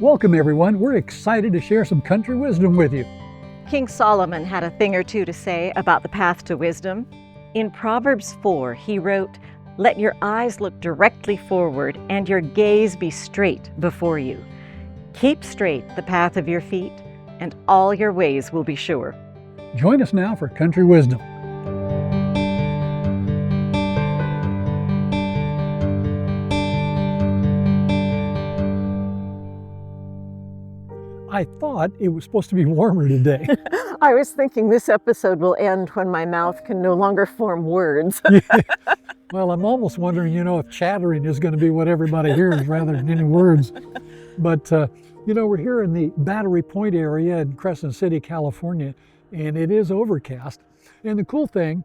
Welcome everyone, we're excited to share some country wisdom with you. King Solomon had a thing or two to say about the path to wisdom. In Proverbs 4, he wrote, "Let your eyes look directly forward and your gaze be straight before you. Keep straight the path of your feet, and all your ways will be sure." Join us now for Country Wisdom. I thought it was supposed to be warmer today. I was thinking this episode will end when my mouth can no longer form words. Yeah. Well, I'm almost wondering, if chattering is going to be what everybody hears rather than any words. But, we're here in the Battery Point area in Crescent City, California, and it is overcast. And the cool thing,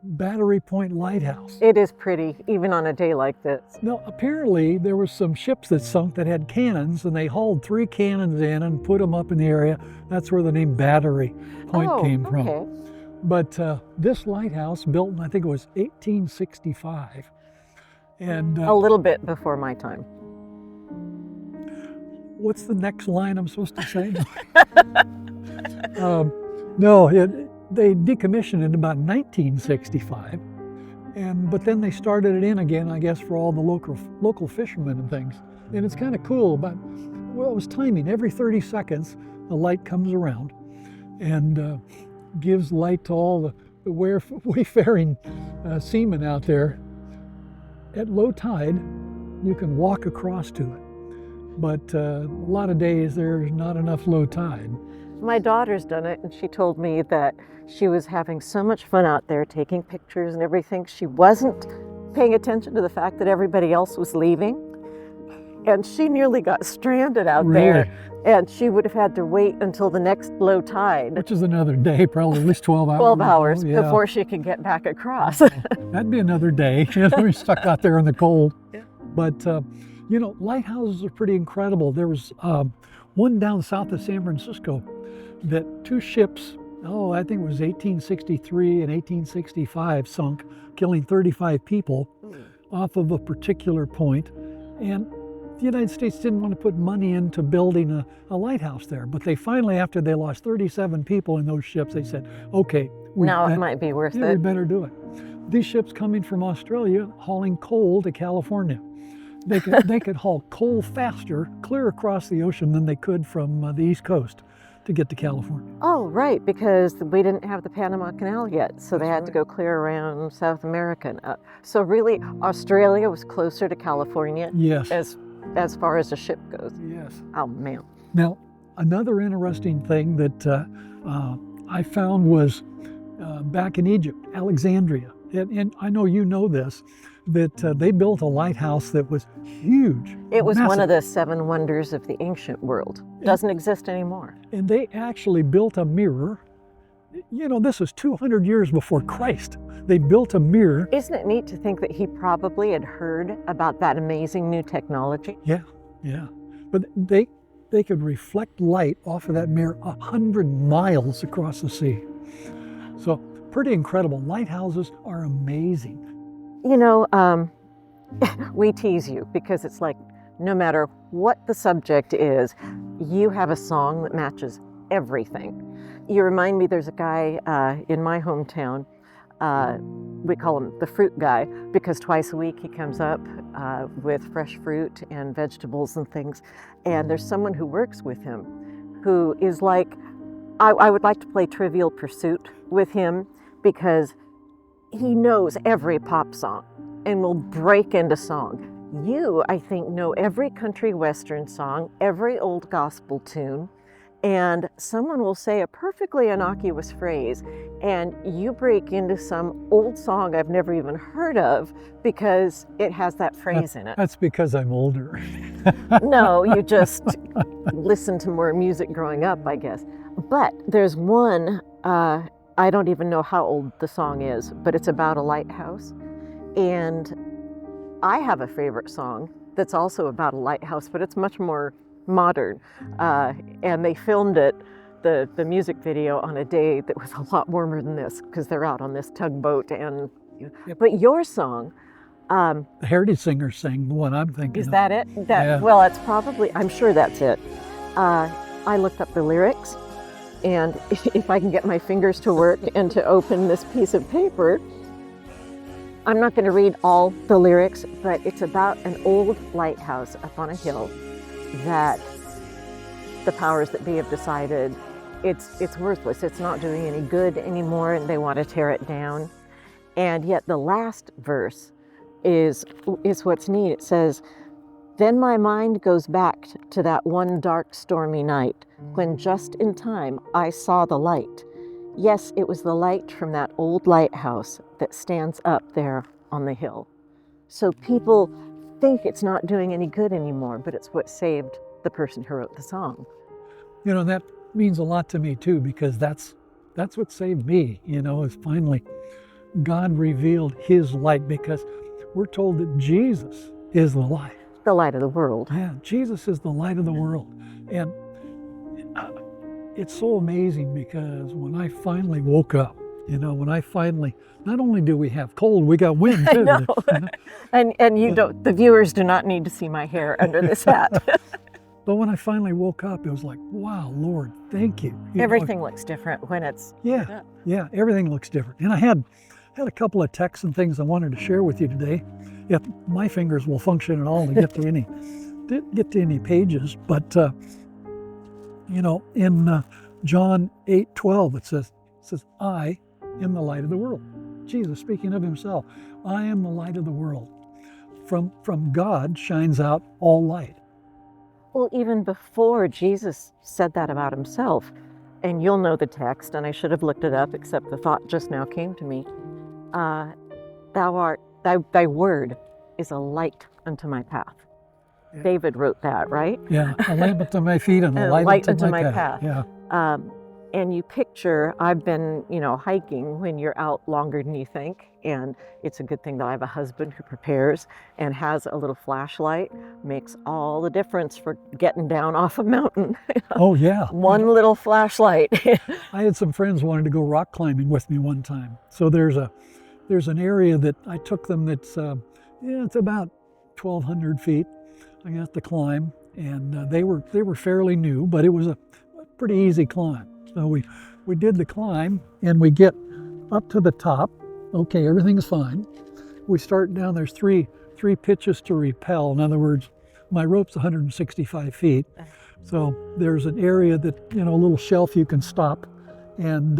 Battery Point Lighthouse. It is pretty, even on a day like this. Now, apparently there was some ships that sunk that had cannons, and they hauled 3 cannons in and put them up in the area. That's where the name Battery Point came from. But this lighthouse, built in, I think it was 1865. And a little bit before my time. What's the next line I'm supposed to say? They decommissioned it in about 1965, but then they started it in again, I guess, for all the local fishermen and things. And it's kind of cool, it was timing. Every 30 seconds, the light comes around and gives light to all the wayfaring seamen out there. At low tide, you can walk across to it, but a lot of days there's not enough low tide. My daughter's done it, and she told me that she was having so much fun out there taking pictures and everything. She wasn't paying attention to the fact that everybody else was leaving, and she nearly got stranded out there, and she would have had to wait until the next low tide. Which is another day, probably at least 12 hours. 12 hours before she could get back across. That'd be another day. We're stuck out there in the cold. Yeah. But, lighthouses are pretty incredible. There was one down south of San Francisco that 2 ships, I think it was 1863 and 1865, sunk, killing 35 people off of a particular point. And the United States didn't want to put money into building a lighthouse there. But they finally, after they lost 37 people in those ships, they said, okay. It might be worth it. We better do it. These ships coming from Australia, hauling coal to California. They could haul coal faster, clear across the ocean than they could from the East Coast to get to California. Oh, right, because we didn't have the Panama Canal yet, so they had to go clear around South America. So really, Australia was closer to California. Yes. As far as the ship goes. Yes. Oh, man. Now, another interesting thing that I found was back in Egypt, Alexandria, and I know you know this, that they built a lighthouse that was huge. It was massive. One of the 7 wonders of the ancient world. Doesn't exist anymore. And they actually built a mirror. This was 200 years before Christ. They built a mirror. Isn't it neat to think that he probably had heard about that amazing new technology? Yeah. But they could reflect light off of that mirror 100 miles across the sea. So pretty incredible. Lighthouses are amazing. We tease you because it's like no matter what the subject is, you have a song that matches everything. You remind me, there's a guy in my hometown, we call him the fruit guy, because twice a week he comes up with fresh fruit and vegetables and things. And there's someone who works with him who is like, I would like to play Trivial Pursuit with him because he knows every pop song and will break into song. You, I think, know every country western song, every old gospel tune, and someone will say a perfectly innocuous phrase, and you break into some old song I've never even heard of because it has that phrase in it. That's because I'm older. No, you just listened to more music growing up, I guess. But there's one, I don't even know how old the song is, but it's about a lighthouse. And I have a favorite song that's also about a lighthouse, but it's much more modern. And they filmed it, the music video, on a day that was a lot warmer than this because they're out on this tugboat. But your song, The Heritage Singers sang the one I'm thinking Is of. that it? Yeah. Well, it's probably, I'm sure that's it. I looked up the lyrics, and if I can get my fingers to work and to open this piece of paper, I'm not going to read all the lyrics, but it's about an old lighthouse up on a hill that the powers that be have decided it's worthless. It's not doing any good anymore, and they want to tear it down. And yet the last verse is what's neat. It says, "Then my mind goes back to that one dark stormy night when just in time I saw the light. Yes, it was the light from that old lighthouse that stands up there on the hill." So people think it's not doing any good anymore, but it's what saved the person who wrote the song. You know, that means a lot to me too, because that's what saved me, you know, is finally God revealed his light, because we're told that Jesus is the light. The light of the world. Yeah, Jesus is the light of the world. And it's so amazing, because when I finally woke up, you know, when I finally, not only do we have cold, we got wind I too. know. You know? And you don't, the viewers do not need to see my hair under this hat. But when I finally woke up, it was like, wow, Lord, thank you. You know, Everything looks different when it's yeah, everything looks different. And I had a couple of texts and things I wanted to share with you today, if my fingers will function at all to get to any pages. But you know, in John 8:12, it says, "I am the light of the world." Jesus speaking of himself, "I am the light of the world. From God shines out all light." Well, even before Jesus said that about himself, and you'll know the text, and I should have looked it up, except the thought just now came to me. Thy word is a light unto my path. Yeah. David wrote that, right? Yeah, a lamp unto my feet and a light unto my path. Yeah. And you picture, I've been, you know, hiking when you're out longer than you think, and it's a good thing that I have a husband who prepares and has a little flashlight. Makes all the difference for getting down off a mountain. Oh yeah. One little flashlight. I had some friends wanted to go rock climbing with me one time. So there's an area that I took them that's it's about 1,200 feet. I got to climb, and they were fairly new, but it was a pretty easy climb. So we did the climb, and we get up to the top. Okay, everything's fine. We start down. There's three pitches to rappel. In other words, my rope's 165 feet. So there's an area that, you know, a little shelf you can stop, and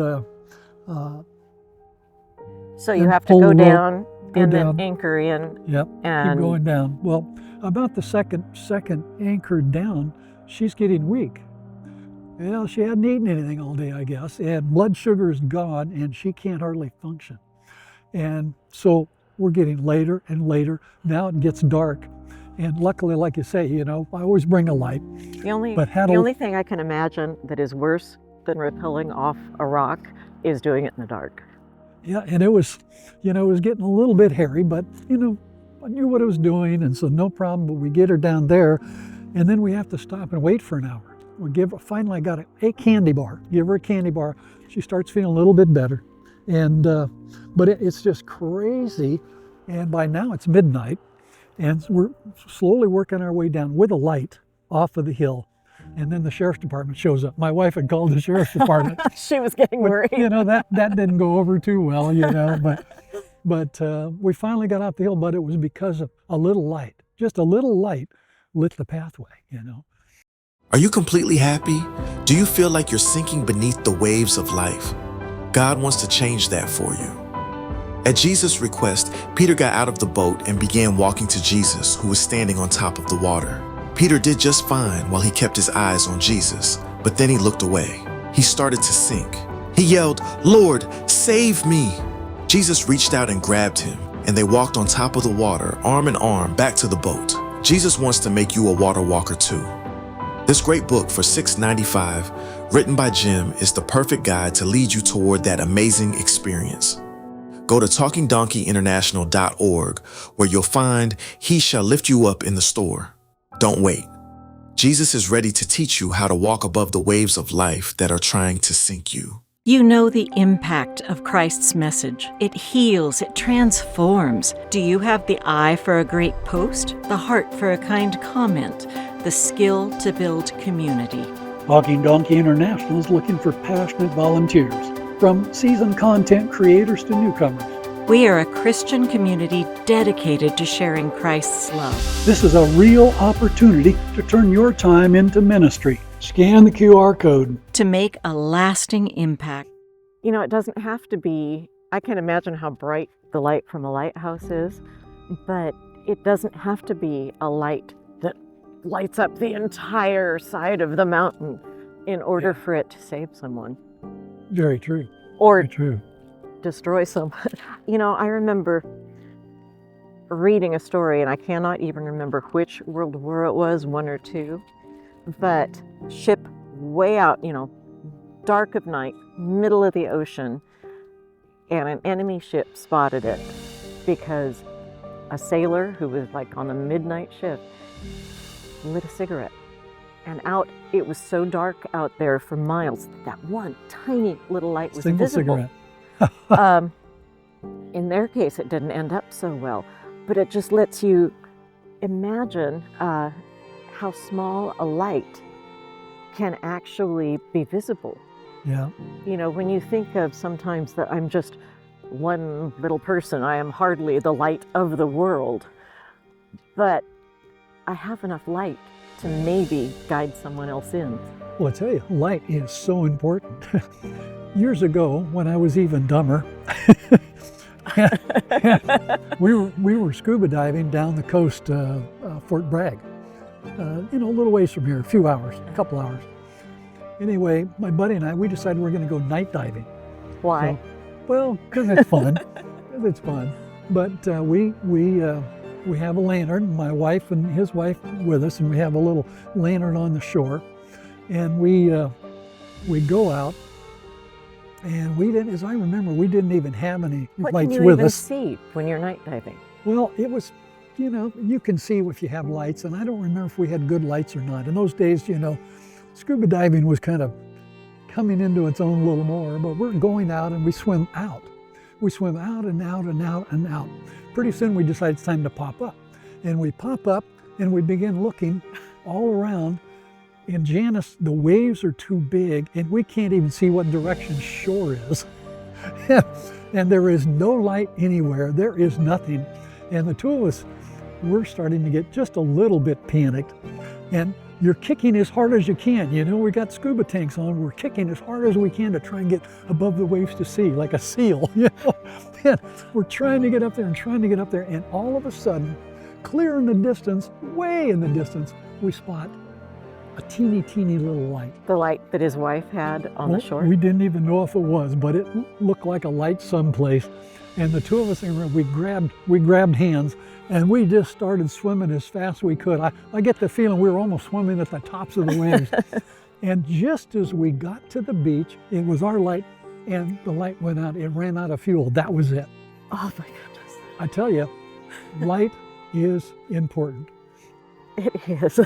So you and have to pull go the rope, down go and down. then anchor in. Yep, And keep going down. Well, about the second anchored down, she's getting weak. Well, she hadn't eaten anything all day, I guess, and blood sugar is gone, and she can't hardly function. And so we're getting later and later. Now it gets dark, and luckily, like you say, you know, I always bring a light. the only But had the a- only thing I can imagine that is worse than rappelling off a rock is doing it in the dark. Yeah, and it was, you know, it was getting a little bit hairy, but, you know, I knew what I was doing, and so no problem. But we get her down there, and then we have to stop and wait for an hour. We finally I got a candy bar. Give her a candy bar. She starts feeling a little bit better, and but it's just crazy. And by now it's midnight, and we're slowly working our way down with a light off of the hill. And then the sheriff's department shows up. My wife had called the sheriff's department. She was getting worried. You know, that didn't go over too well, you know, but we finally got off the hill, but it was because of a little light. Just a little light lit the pathway, you know. Are you completely happy? Do you feel like you're sinking beneath the waves of life? God wants to change that for you. At Jesus' request, Peter got out of the boat and began walking to Jesus, who was standing on top of the water. Peter did just fine while he kept his eyes on Jesus, but then he looked away. He started to sink. He yelled, "Lord, save me!" Jesus reached out and grabbed him, and they walked on top of the water, arm in arm, back to the boat. Jesus wants to make you a water walker too. This great book for $6.95, written by Jim, is the perfect guide to lead you toward that amazing experience. Go to talkingdonkeyinternational.org, where you'll find He Shall Lift You Up in the store. Don't wait. Jesus is ready to teach you how to walk above the waves of life that are trying to sink you. You know the impact of Christ's message. It heals, it transforms. Do you have the eye for a great post, the heart for a kind comment, the skill to build community? Talking Donkey International is looking for passionate volunteers, from seasoned content creators to newcomers. We are a Christian community dedicated to sharing Christ's love. This is a real opportunity to turn your time into ministry. Scan the QR code. To make a lasting impact. You know, it doesn't have to be, I can imagine how bright the light from a lighthouse is, but it doesn't have to be a light that lights up the entire side of the mountain in order for it to save someone. Very true. Or Very true. destroy someone. You know, I remember reading a story, and I cannot even remember which world war it was, one or two, but ship way out, you know, dark of night, middle of the ocean, and an enemy ship spotted it because a sailor who was like on a midnight shift lit a cigarette. And out, it was so dark out there for miles that one tiny little light was Single visible. cigarette. In their case, it didn't end up so well, but it just lets you imagine how small a light can actually be visible. Yeah. You know, when you think of sometimes that I'm just one little person, I am hardly the light of the world, but I have enough light to maybe guide someone else in. Well, I tell you, light is so important. Years ago, when I was even dumber, we were scuba diving down the coast, Fort Bragg. You know, a little ways from here, a couple hours. Anyway, my buddy and I, we decided we were going to go night diving. Why? So, well, because it's fun. 'Cause it's fun. But we have a lantern, my wife and his wife with us, and we have a little lantern on the shore. And we go out, and we didn't, as I remember, we didn't even have any What lights can you with even us. see when you're night diving? Well, it was, you know, you can see if you have lights, and I don't remember if we had good lights or not. In those days, you know, scuba diving was kind of coming into its own a little more, but we're going out and we swim out. We swim out and out and out and out. Pretty soon we decide it's time to pop up. And we pop up and we begin looking all around. And Janice, the waves are too big and we can't even see what direction shore is. And there is no light anywhere. There is nothing. And the two of us, we're starting to get just a little bit panicked. And you're kicking as hard as you can. You know, we got scuba tanks on. We're kicking as hard as we can to try and get above the waves to sea, like a seal. You know, and we're trying to get up there and trying to get up there. And all of a sudden, clear in the distance, way in the distance, we spot a teeny, teeny little light. The light that his wife had on the shore? We didn't even know if it was, but it looked like a light someplace. And the two of us, we grabbed hands, and we just started swimming as fast as we could. I get the feeling we were almost swimming at the tops of the waves. And just as we got to the beach, it was our light, and the light went out. It ran out of fuel. That was it. Oh my goodness. I tell you, light is important. It is.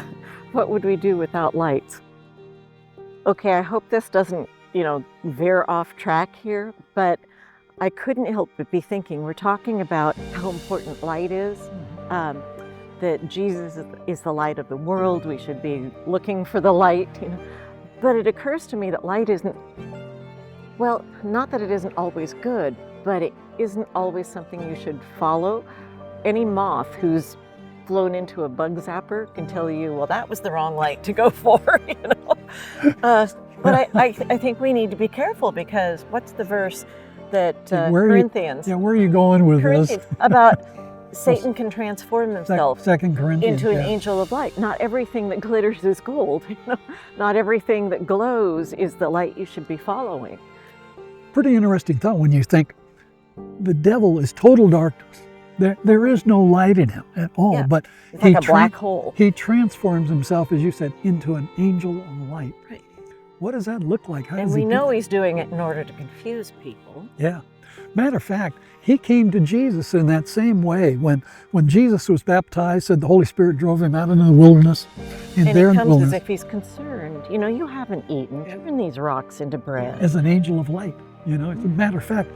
What would we do without lights? Okay, I hope this doesn't, you know, veer off track here, but I couldn't help but be thinking, we're talking about how important light is, that Jesus is the light of the world. We should be looking for the light, you know. But it occurs to me that light isn't, well, not that it isn't always good, but it isn't always something you should follow. Any moth who's flown into a bug zapper can tell you, well, that was the wrong light to go for, you know. But I think we need to be careful, because what's the verse that Corinthians? Where are you going with this? About Satan can transform himself 2 Corinthians, into an angel of light. Not everything that glitters is gold. You know? Not everything that glows is the light you should be following. Pretty interesting thought when you think the devil is total darkness. There is no light in him at all. Yeah, but it's like a black hole. He transforms himself, as you said, into an angel of light. Right. What does that look like? How And does we he do know that? he's doing it in order to confuse people. Yeah, Matter of fact, he came to Jesus in that same way. When Jesus was baptized, said the Holy Spirit drove him out into the wilderness. And there he in the comes wilderness, as if he's concerned. You know, you haven't eaten. Turn these rocks into bread. as an angel of light. You know, as a matter of fact,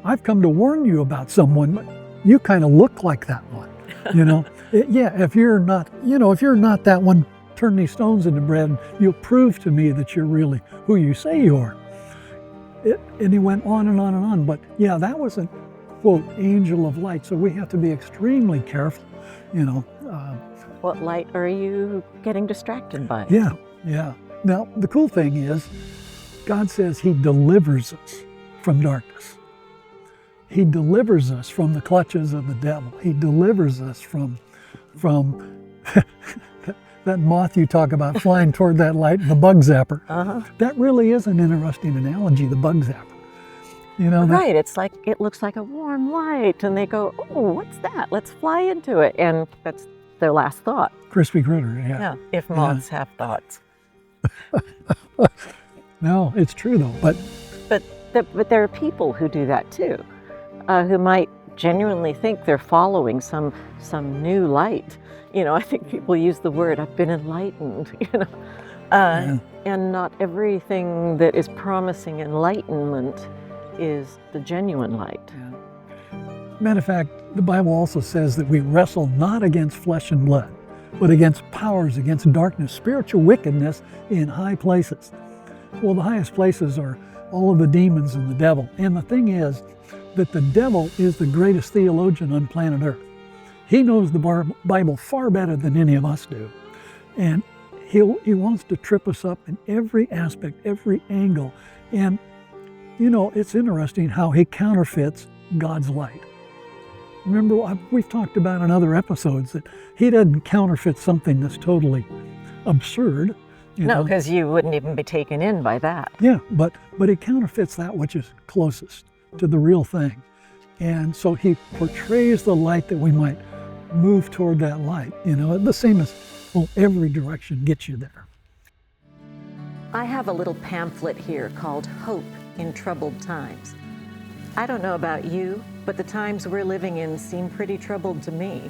I've come to warn you about someone, but you kind of look like that one. You know, if you're not, if you're not that one, turn these stones into bread, and you'll prove to me that you're really who you say you are. And he went on and on and on. But yeah, that was a, quote, angel of light. So we have to be extremely careful, What light are you getting distracted by? Yeah. Now, the cool thing is, God says he delivers us from darkness. He delivers us from the clutches of the devil. He delivers us from that moth you talk about flying toward that light, the bug zapper. That really is an interesting analogy, the bug zapper. Right, it's like, it looks like a warm light, and they go, oh, what's that? Let's fly into it. And that's their last thought. Crispy critter, yeah. If moths have thoughts. No, it's true though. But there are people who do that too, who might genuinely think they're following some new light. I think people use the word, I've been enlightened, and not everything that is promising enlightenment is the genuine light. Matter of fact, the Bible also says that we wrestle not against flesh and blood, but against powers, against darkness, spiritual wickedness in high places. Well, the highest places are all of the demons and the devil. And the thing is that the devil is the greatest theologian on planet Earth. He knows the Bible far better than any of us do. And he wants to trip us up in every aspect, every angle. And, it's interesting how he counterfeits God's light. Remember, we've talked about in other episodes that he doesn't counterfeit something that's totally absurd. No, because you wouldn't even be taken in by that. Yeah, but he counterfeits that which is closest to the real thing. And so he portrays the light that we might move toward that light. The same as, every direction gets you there. I have a little pamphlet here called Hope in Troubled Times. I don't know about you, but the times we're living in seem pretty troubled to me.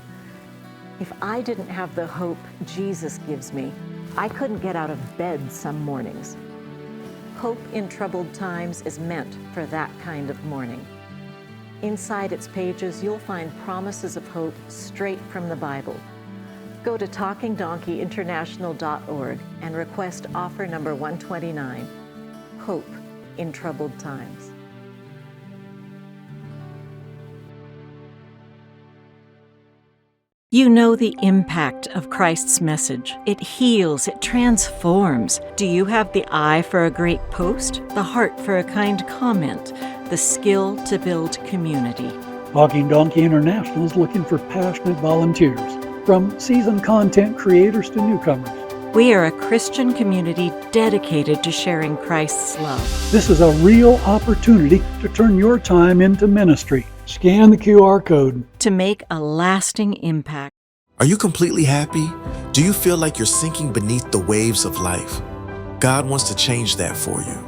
If I didn't have the hope Jesus gives me, I couldn't get out of bed some mornings. Hope in Troubled Times is meant for that kind of morning. Inside its pages, you'll find promises of hope straight from the Bible. Go to TalkingDonkeyInternational.org and request offer number 129, Hope in Troubled Times. You know the impact of Christ's message. It heals, it transforms. Do you have the eye for a great post, the heart for a kind comment, the skill to build community? Talking Donkey International is looking for passionate volunteers, from seasoned content creators to newcomers. We are a Christian community dedicated to sharing Christ's love. This is a real opportunity to turn your time into ministry. Scan the QR code to make a lasting impact. Are you completely happy? Do you feel like you're sinking beneath the waves of life? God wants to change that for you.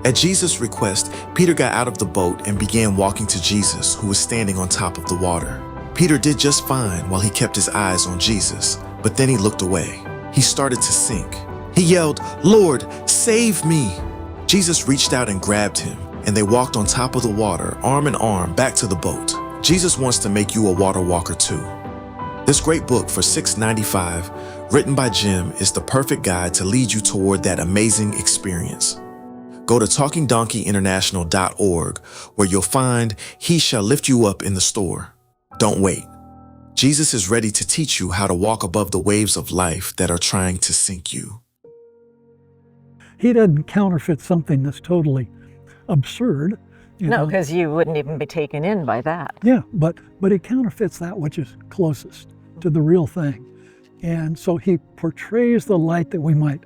At Jesus' request, Peter got out of the boat and began walking to Jesus, who was standing on top of the water. Peter did just fine while he kept his eyes on Jesus, but then he looked away. He started to sink. He yelled, "Lord, save me!" Jesus reached out and grabbed him, and they walked on top of the water, arm in arm, back to the boat. Jesus wants to make you a water walker too. This great book for $6.95, written by Jim, is the perfect guide to lead you toward that amazing experience. Go to TalkingDonkeyInternational.org, where you'll find He Shall Lift You Up in the store. Don't wait. Jesus is ready to teach you how to walk above the waves of life that are trying to sink you. He doesn't counterfeit something that's totally absurd. No, because you wouldn't even be taken in by that. Yeah, but he counterfeits that which is closest to the real thing. And so he portrays the light that we might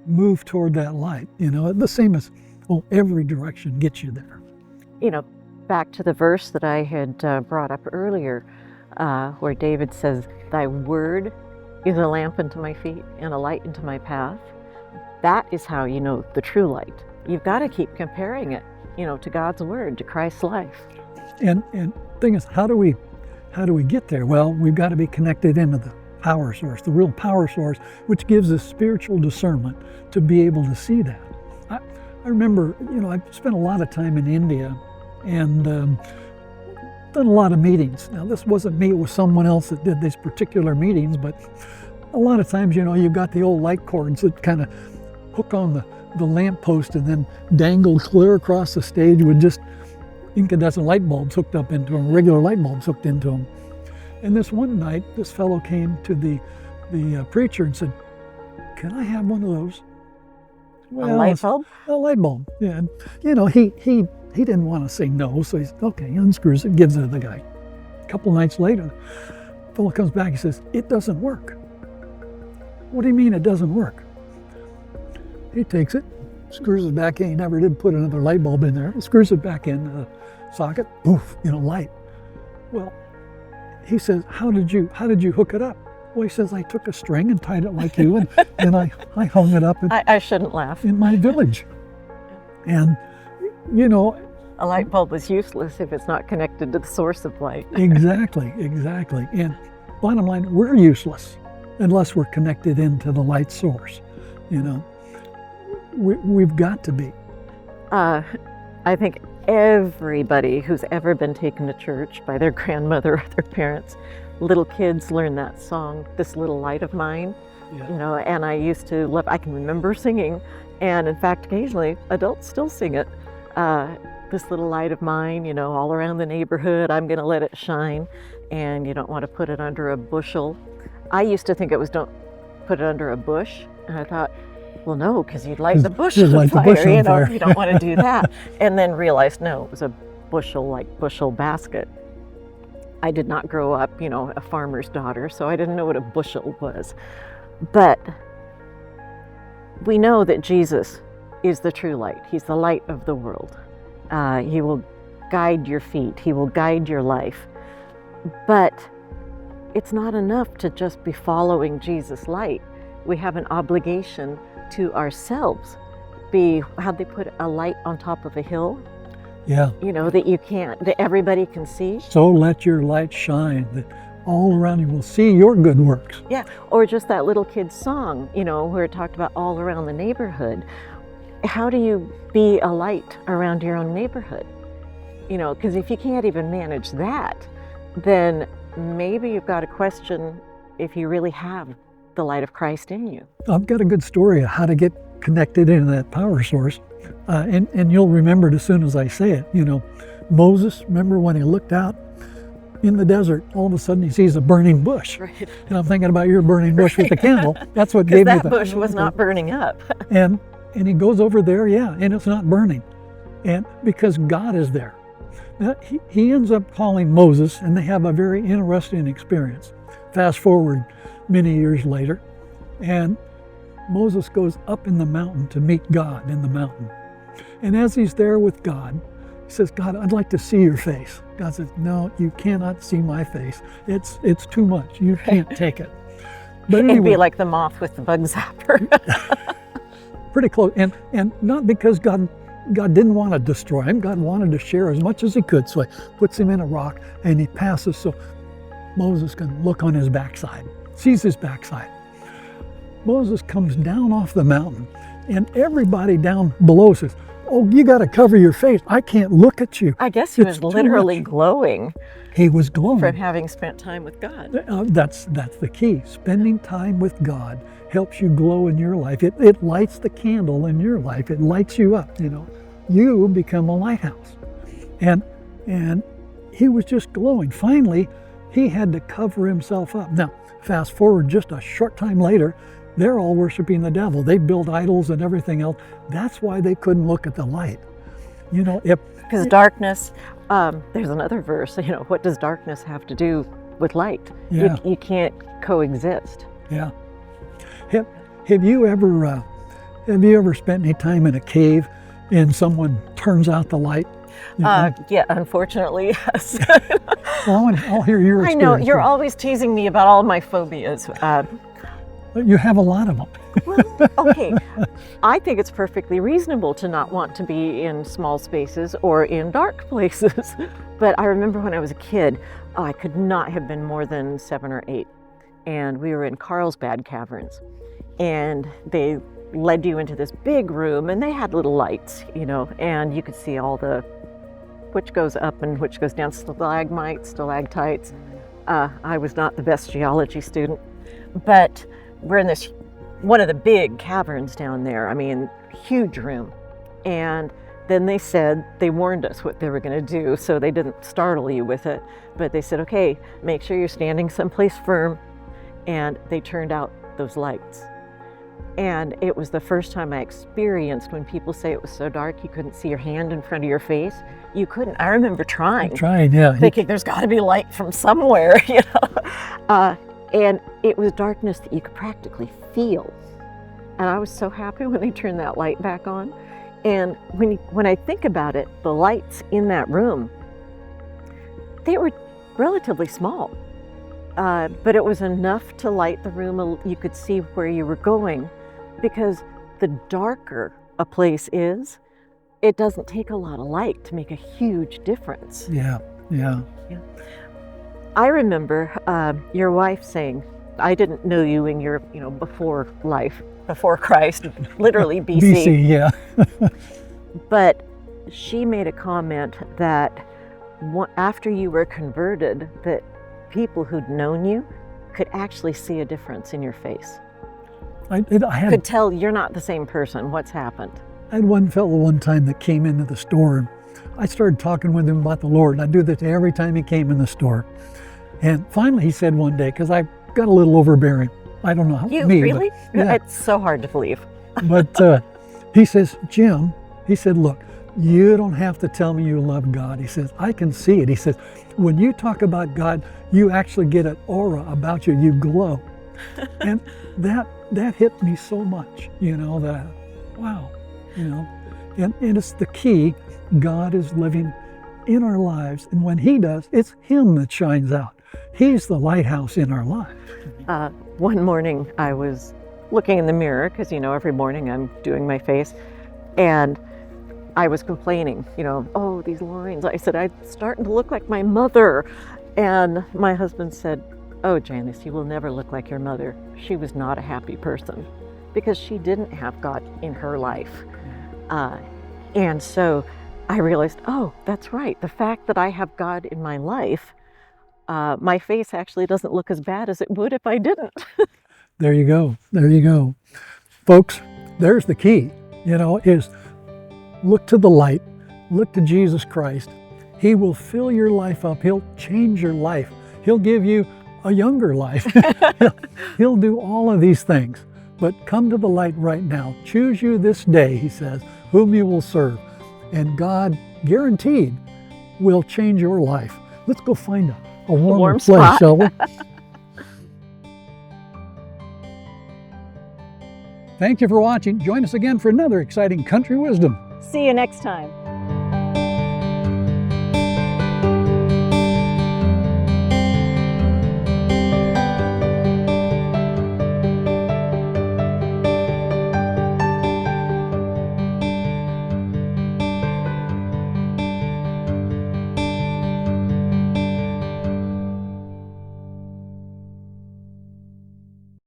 move toward that light. The same as, every direction gets you there. Back to the verse that I had brought up earlier, where David says, "Thy word is a lamp unto my feet and a light unto my path." That is how you know the true light. You've got to keep comparing it, to God's word, to Christ's life. And thing is, how do we get there? Well, we've got to be connected into the power source, the real power source, which gives us spiritual discernment to be able to see that. I remember, I spent a lot of time in India and done a lot of meetings. Now, this wasn't me, it was someone else that did these particular meetings, but a lot of times, you've got the old light cords that kind of hook on the lamp post and then dangle clear across the stage with just incandescent light bulbs hooked up into them, regular light bulbs hooked into them. And this one night, this fellow came to the preacher and said, "Can I have one of those?" Well, a light bulb? A light bulb, yeah. And, he didn't want to say no, so he's, okay, he unscrews it, gives it to the guy. A couple nights later, the fellow comes back, he says, "It doesn't work." "What do you mean it doesn't work?" He takes it, screws it back in. He never did put another light bulb in there. Screws it back in the socket, poof, light. Well, he says, how did you hook it up? Well, he says, "I took a string and tied it like you, and I hung it up I shouldn't laugh. in my village." And, A light bulb is useless if it's not connected to the source of light. exactly. And bottom line, we're useless unless we're connected into the light source. We've got to be. I think everybody who's ever been taken to church by their grandmother or their parents, little kids learn that song, "This Little Light of Mine." Yeah. And I used to love, I can remember singing, and in fact, occasionally adults still sing it. This little light of mine, all around the neighborhood, I'm gonna let it shine, and you don't want to put it under a bushel. I used to think it was don't put it under a bush, and I thought, well, no, because you'd light the bush You'd on light the fire, bush on fire. you don't want to do that. And then realized, no, it was a bushel basket. I did not grow up, a farmer's daughter, so I didn't know what a bushel was. But we know that Jesus is the true light. He's the light of the world. He will guide your feet. He will guide your life. But it's not enough to just be following Jesus' light. We have an obligation to ourselves. How'd they put a light on top of a hill? Yeah. That everybody can see. So let your light shine, that all around you will see your good works. Yeah, or just that little kid's song, where it talked about all around the neighborhood. How do you be a light around your own neighborhood? Because if you can't even manage that, then maybe you've got to question if you really have the light of Christ in you. I've got a good story of how to get connected into that power source, and you'll remember it as soon as I say it. Moses, remember when he looked out in the desert, all of a sudden he sees a burning bush. Right. And I'm thinking about your burning bush with the candle. That's what gave me that bush was not burning up. And he goes over there, and it's not burning. And because God is there. Now, he ends up calling Moses, and they have a very interesting experience. Fast forward many years later, and Moses goes up in the mountain to meet God in the mountain. And as he's there with God, he says, "God, I'd like to see your face." God says, "No, you cannot see my face. It's too much. You can't take it." But anyway, It'd be like the moth with the bug zapper. pretty close. And not because God didn't want to destroy him. God wanted to share as much as he could. So he puts him in a rock and he passes so Moses can look on his backside, sees his backside. Moses comes down off the mountain and everybody down below says, "Oh, you got to cover your face. I can't look at you." I guess he It's was too literally much. glowing He was glowing. from having spent time with God. That's the key. Spending time with God helps you glow in your life. It lights the candle in your life. It lights you up. You become a lighthouse. And he was just glowing. Finally, he had to cover himself up. Now, fast forward just a short time later, they're all worshiping the devil. They build idols and everything else. That's why they couldn't look at the light. Because darkness, there's another verse, what does darkness have to do with light? Yeah. You can't coexist. Yeah. Have you ever spent any time in a cave and someone turns out the light? Yeah, unfortunately, yes. Well, I'll hear your I experience. know, you're always teasing me about all my phobias. You have a lot of them. Well, okay. I think it's perfectly reasonable to not want to be in small spaces or in dark places. But I remember when I was a kid, I could not have been more than 7 or 8. And we were in Carlsbad Caverns. And they led you into this big room, and they had little lights, you know, and you could see all the, which goes up and which goes down, stalagmites, stalactites. I was not the best geology student, but we're in this, one of the big caverns down there. I mean, huge room. And then they said, they warned us what they were going to do, so they didn't startle you with it, but they said, okay, make sure you're standing someplace firm. And they turned out those lights. And it was the first time I experienced when people say it was so dark you couldn't see your hand in front of your face. You couldn't. I remember trying, Yeah. thinking there's got to be light from somewhere, you know. And it was darkness that you could practically feel. And I was so happy when they turned that light back on. And when I think about it, the lights in that room, they were relatively small. But it was enough to light the room. You could see where you were going, because the darker a place is, it doesn't take a lot of light to make a huge difference. Yeah. I remember your wife saying, I didn't know you in your, before life, before Christ, literally BC. BC, yeah. But she made a comment that after you were converted, that people who'd known you could actually see a difference in your face. Could tell you're not the same person. What's happened? I had one fellow one time that came into the store, and I started talking with him about the Lord, and I do this every time he came in the store. And finally he said one day, because I got a little overbearing, I don't know how You me, really? but, yeah. It's so hard to believe. But he says, Jim, he said, look, you don't have to tell me you love God. He says, I can see it. He says, when you talk about God, you actually get an aura about you, you glow. And that hit me so much, that, wow, and it's the key. God is living in our lives, and when he does, it's him that shines out. He's the lighthouse in our lives. One morning I was looking in the mirror, because every morning I'm doing my face, and I was complaining, oh, these lines. I said, I'm starting to look like my mother. And my husband said, oh, Janice, you will never look like your mother. She was not a happy person because she didn't have God in her life. And so I realized, oh, that's right. The fact that I have God in my life, my face actually doesn't look as bad as it would if I didn't. There you go. There you go. Folks, there's the key, is look to the light, look to Jesus Christ. He will fill your life up. He'll change your life. He'll give you a younger life. He'll do all of these things. But come to the light right now. Choose you this day, he says, whom you will serve. And God, guaranteed, will change your life. Let's go find a warm place, spot. shall we? Thank you for watching. Join us again for another exciting Country Wisdom. See you next time.